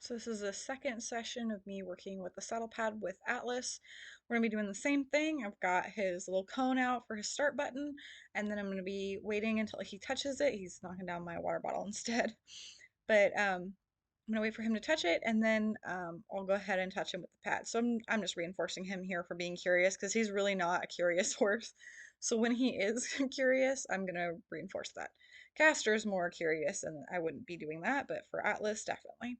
So this is the second session of me working with the saddle pad with Atlas. We're going to be doing the same thing. I've got his little cone out for his start button, and then I'm going to be waiting until he touches it. He's knocking down my water bottle instead. But I'm going to wait for him to touch it, and then I'll go ahead and touch him with the pad. So I'm just reinforcing him here for being curious because he's really not a curious horse. So when he is curious, I'm going to reinforce that. Castor's more curious, and I wouldn't be doing that, but for Atlas, definitely.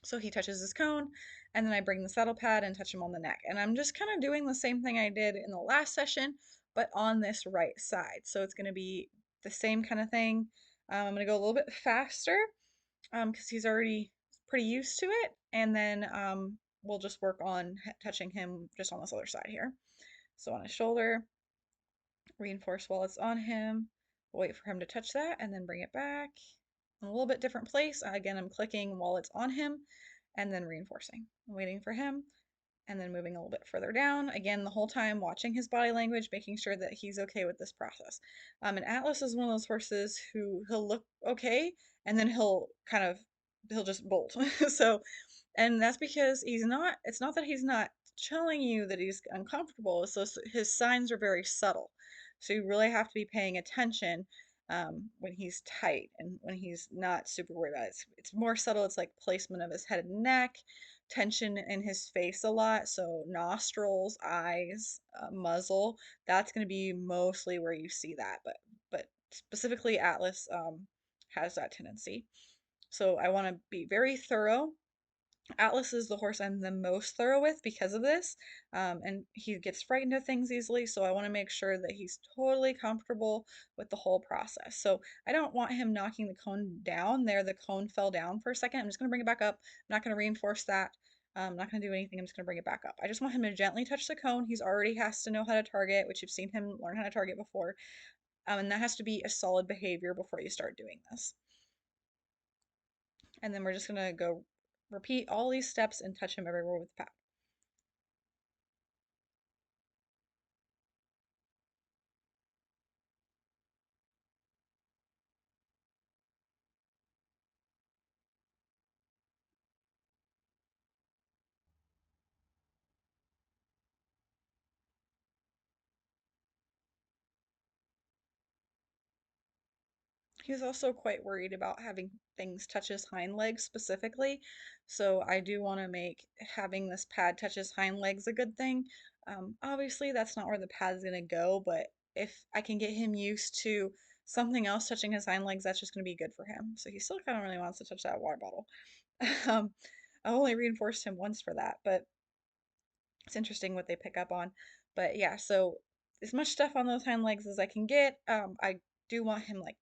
So he touches his cone, and then I bring the saddle pad and touch him on the neck. And I'm just kind of doing the same thing I did in the last session, but on this right side. So it's going to be the same kind of thing. I'm going to go a little bit faster because he's already pretty used to it. And then we'll just work on touching him just on this other side here. So on his shoulder, reinforce while it's on him. Wait for him to touch that and then bring it back. In a little bit different place. Again, I'm clicking while it's on him and then reinforcing. I'm waiting for him and then moving a little bit further down. Again, the whole time watching his body language, making sure that he's okay with this process. And Atlas is one of those horses who he'll look okay and then he'll just bolt. So, and that's because it's not that he's not telling you that he's uncomfortable. So his signs are very subtle. So you really have to be paying attention when he's tight and when he's not super worried about it. It's more subtle. It's like placement of his head and neck, tension in his face a lot. So nostrils, eyes, muzzle. That's going to be mostly where you see that. But specifically Atlas has that tendency. So I want to be very thorough. Atlas is the horse I'm the most thorough with because of this, and he gets frightened of things easily, so I want to make sure that he's totally comfortable with the whole process. So I don't want him knocking the cone down. There, the cone fell down for a second. I'm just going to bring it back up. I'm not going to reinforce that. I'm not going to do anything. I'm just going to bring it back up. I just want him to gently touch the cone. He's already has to know how to target, which you've seen him learn how to target before, and that has to be a solid behavior before you start doing this. And then we're just going to go repeat all these steps and touch him everywhere with the pad. He's also quite worried about having things touch his hind legs specifically. So I do want to make having this pad touch his hind legs a good thing. Obviously, that's not where the pad's going to go, but if I can get him used to something else touching his hind legs, that's just going to be good for him. So he still kind of really wants to touch that water bottle. um, I only reinforced him once for that, but it's interesting what they pick up on. But yeah, so as much stuff on those hind legs as I can get. I do want him like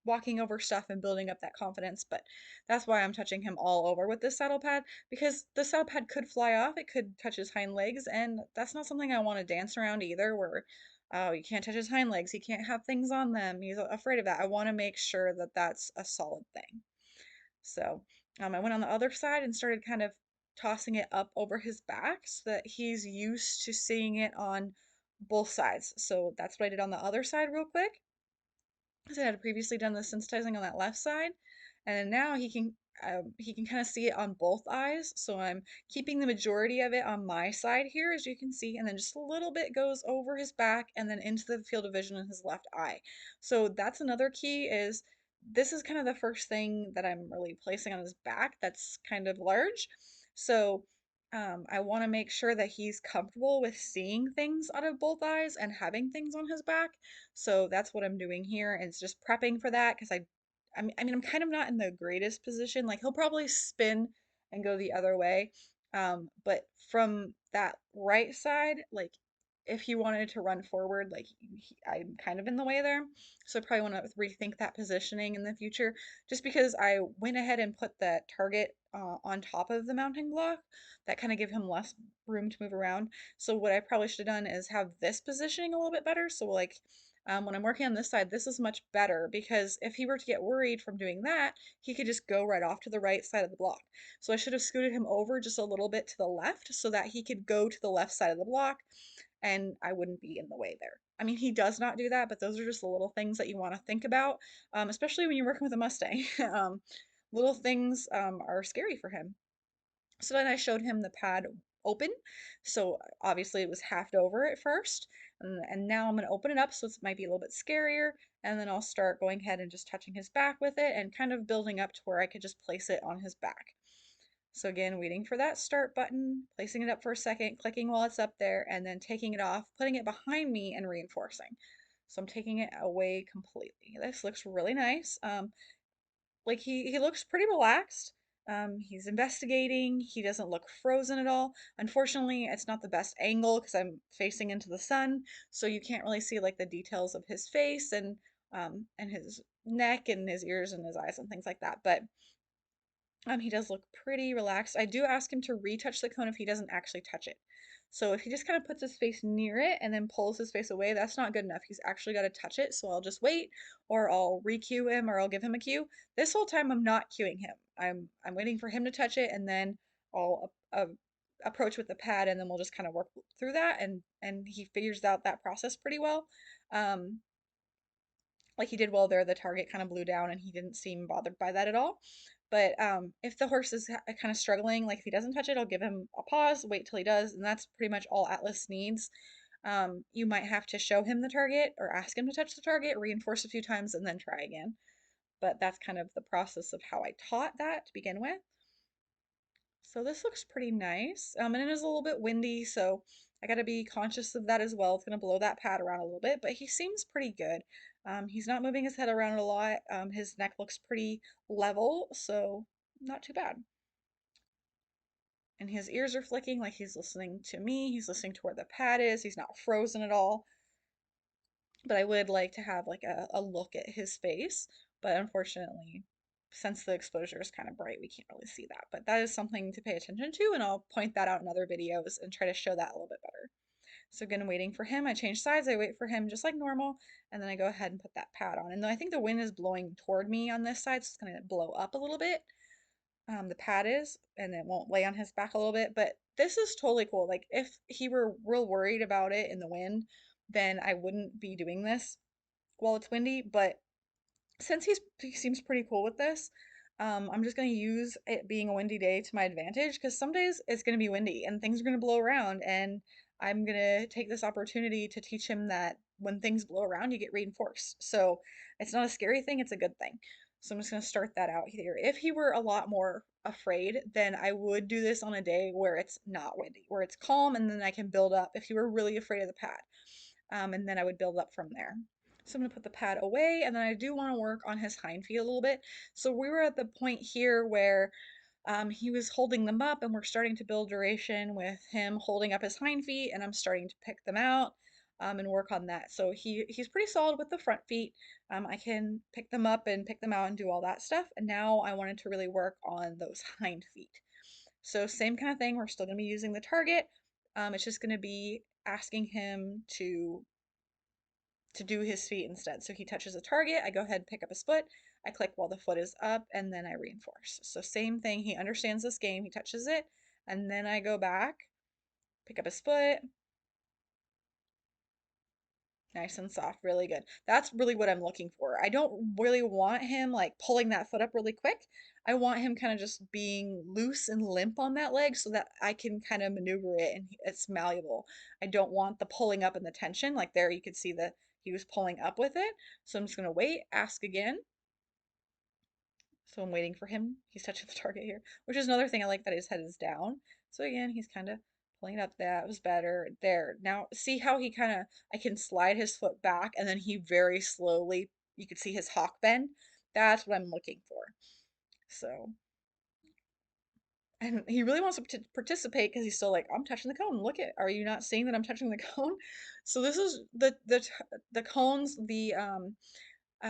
walking over stuff and building up that confidence, but that's why I'm touching him all over with this saddle pad because the saddle pad could fly off, it could touch his hind legs, and that's not something I want to dance around either. Where oh, you can't touch his hind legs, he can't have things on them, he's afraid of that. I want to make sure that that's a solid thing. So I went on the other side and started kind of tossing it up over his back so that he's used to seeing it on both sides. So that's what I did on the other side real quick. So I had previously done the sensitizing on that left side, and then now he can kind of see it on both eyes. So I'm keeping the majority of it on my side here, as you can see, and then just a little bit goes over his back and then into the field of vision in his left eye. So that's another key is this is kind of the first thing that I'm really placing on his back that's kind of large. So I want to make sure that he's comfortable with seeing things out of both eyes and having things on his back. So that's what I'm doing here. And it's just prepping for that because I mean, I'm kind of not in the greatest position. Like he'll probably spin and go the other way. But from that right side, like if he wanted to run forward, like I'm kind of in the way there. So I probably want to rethink that positioning in the future just because I went ahead and put that target on top of the mounting block. That kind of give him less room to move around. So what I probably should have done is have this positioning a little bit better. So like when I'm working on this side, this is much better because if he were to get worried from doing that, he could just go right off to the right side of the block. So I should have scooted him over just a little bit to the left so that he could go to the left side of the block and I wouldn't be in the way there. I mean, he does not do that, but those are just the little things that you want to think about, especially when you're working with a Mustang. Little things are scary for him. So then I showed him the pad open. So obviously it was halved over at first. And now I'm going to open it up so it might be a little bit scarier. And then I'll start going ahead and just touching his back with it and kind of building up to where I could just place it on his back. So again, waiting for that start button, placing it up for a second, clicking while it's up there, and then taking it off, putting it behind me and reinforcing. So I'm taking it away completely. This looks really nice. Like he looks pretty relaxed. He's investigating. He doesn't look frozen at all. Unfortunately, it's not the best angle because I'm facing into the sun, so you can't really see like the details of his face and his neck and his ears and his eyes and things like that. But he does look pretty relaxed. I do ask him to retouch the cone if he doesn't actually touch it. So if he just kind of puts his face near it and then pulls his face away, that's not good enough. He's actually got to touch it. So I'll just wait, or I'll re-cue him, or I'll give him a cue. This whole time I'm not cueing him. I'm waiting for him to touch it, and then I'll approach with the pad, and then we'll just kind of work through that. And he figures out that process pretty well. Um, like he did well there. The target kind of blew down and he didn't seem bothered by that at all. But if the horse is kind of struggling, like if he doesn't touch it, I'll give him a pause, wait till he does, and that's pretty much all Atlas needs. You might have to show him the target or ask him to touch the target, reinforce a few times, and then try again. But that's kind of the process of how I taught that to begin with. So this looks pretty nice. And it is a little bit windy, so I got to be conscious of that as well. It's going to blow that pad around a little bit, but he seems pretty good. He's not moving his head around a lot. His neck looks pretty level, so not too bad. And his ears are flicking like he's listening to me. He's listening to where the pad is. He's not frozen at all. But I would like to have like a look at his face. But unfortunately, since the exposure is kind of bright, we can't really see that. But that is something to pay attention to, and I'll point that out in other videos and try to show that a little bit better. So again, waiting for him, I change sides, I wait for him just like normal, and then I go ahead and put that pad on. And I think the wind is blowing toward me on this side, so it's gonna blow up a little bit. The pad is, and it won't lay on his back a little bit, but this is totally cool. Like if he were real worried about it in the wind, then I wouldn't be doing this while it's windy, but since he seems pretty cool with this, I'm just gonna use it being a windy day to my advantage because some days it's gonna be windy and things are gonna blow around, and I'm gonna take this opportunity to teach him that when things blow around, you get reinforced. So it's not a scary thing, it's a good thing. So I'm just gonna start that out here. If he were a lot more afraid, then I would do this on a day where it's not windy, where it's calm, and then I can build up if he were really afraid of the pad. And then I would build up from there. So I'm going to put the pad away, and then I do want to work on his hind feet a little bit. So we were at the point here where he was holding them up, and we're starting to build duration with him holding up his hind feet, and I'm starting to pick them out and work on that. So he's pretty solid with the front feet. I can pick them up and pick them out and do all that stuff. And now I wanted to really work on those hind feet. So same kind of thing. We're still going to be using the target. It's just going to be asking him to do his feet instead. So he touches a target, I go ahead and pick up his foot, I click while the foot is up, and then I reinforce. So same thing, he understands this game, he touches it, and then I go back, pick up his foot, nice and soft, really good. That's really what I'm looking for. I don't really want him like pulling that foot up really quick. I want him kind of just being loose and limp on that leg so that I can kind of maneuver it and it's malleable. I don't want the pulling up and the tension. Like there you could see that he was pulling up with it. So I'm just going to wait, ask again. So I'm waiting for him. He's touching the target here, which is another thing I like that his head is down. So again, he's kind of pulling it up. That was better. There. Now see how he kind of, I can slide his foot back and then he very slowly, you could see his hock bend. That's what I'm looking for. So, and he really wants to participate because he's still like, I'm touching the cone. Look at, are you not seeing that I'm touching the cone? So this is the cones, the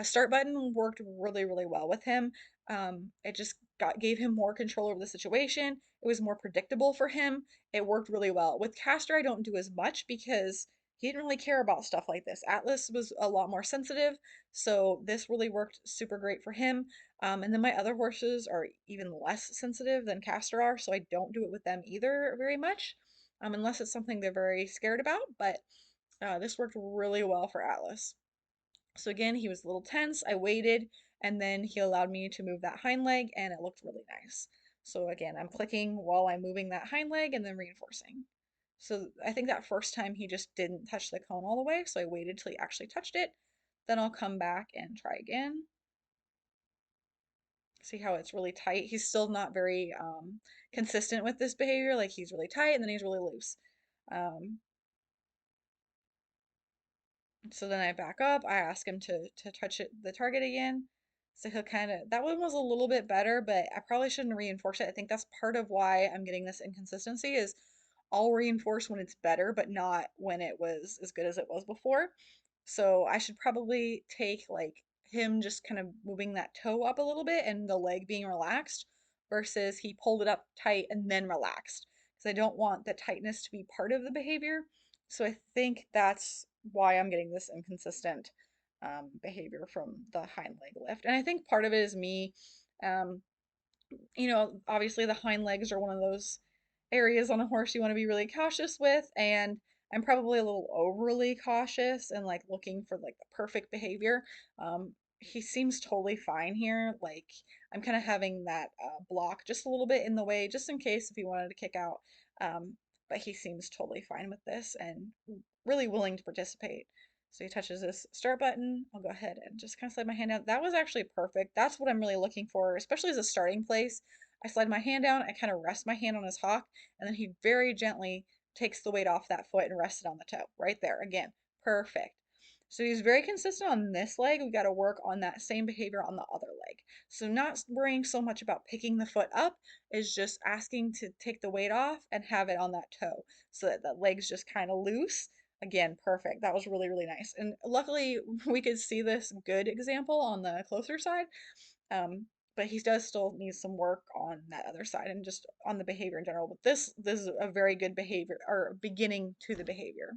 start button worked really, really well with him. It just gave him more control over the situation. It was more predictable for him. It worked really well. With Castor, I don't do as much because he didn't really care about stuff like this. Atlas was a lot more sensitive, so this really worked super great for him. And then my other horses are even less sensitive than Castor are, so I don't do it with them either very much, unless it's something they're very scared about. But this worked really well for Atlas. So again, he was a little tense. I waited, and then he allowed me to move that hind leg, and it looked really nice. So again, I'm clicking while I'm moving that hind leg and then reinforcing. So I think that first time he just didn't touch the cone all the way, so I waited till he actually touched it. Then I'll come back and try again. See how it's really tight? He's still not very consistent with this behavior. Like he's really tight and then he's really loose. Um, So then I back up. I ask him to touch the target again. So he'll kind of, that one was a little bit better, but I probably shouldn't reinforce it. I think that's part of why I'm getting this inconsistency is I'll reinforce when it's better, but not when it was as good as it was before. So I should probably take like him just kind of moving that toe up a little bit and the leg being relaxed versus he pulled it up tight and then relaxed. Because I don't want the tightness to be part of the behavior. So I think that's why I'm getting this inconsistent behavior from the hind leg lift. And I think part of it is me um, obviously the hind legs are one of those areas on a horse you want to be really cautious with, and I'm probably a little overly cautious and like looking for like the perfect behavior. He seems totally fine here. Like I'm kind of having that block just a little bit in the way, just in case if he wanted to kick out. Um, but he seems totally fine with this and really willing to participate. So he touches this start button. I'll go ahead and just kind of slide my hand out. That was actually perfect. That's what I'm really looking for, especially as a starting place. I slide my hand down, I kind of rest my hand on his hock, and then he very gently takes the weight off that foot and rests it on the toe. Right there. Again, perfect. So he's very consistent on this leg. We got to work on that same behavior on the other leg. So not worrying so much about picking the foot up is just asking to take the weight off and have it on that toe so that the leg's just kind of loose. Again, perfect. That was really, really nice. And luckily, we could see this good example on the closer side. Um, but he does still need some work on that other side and just on the behavior in general. But this is a very good behavior or beginning to the behavior.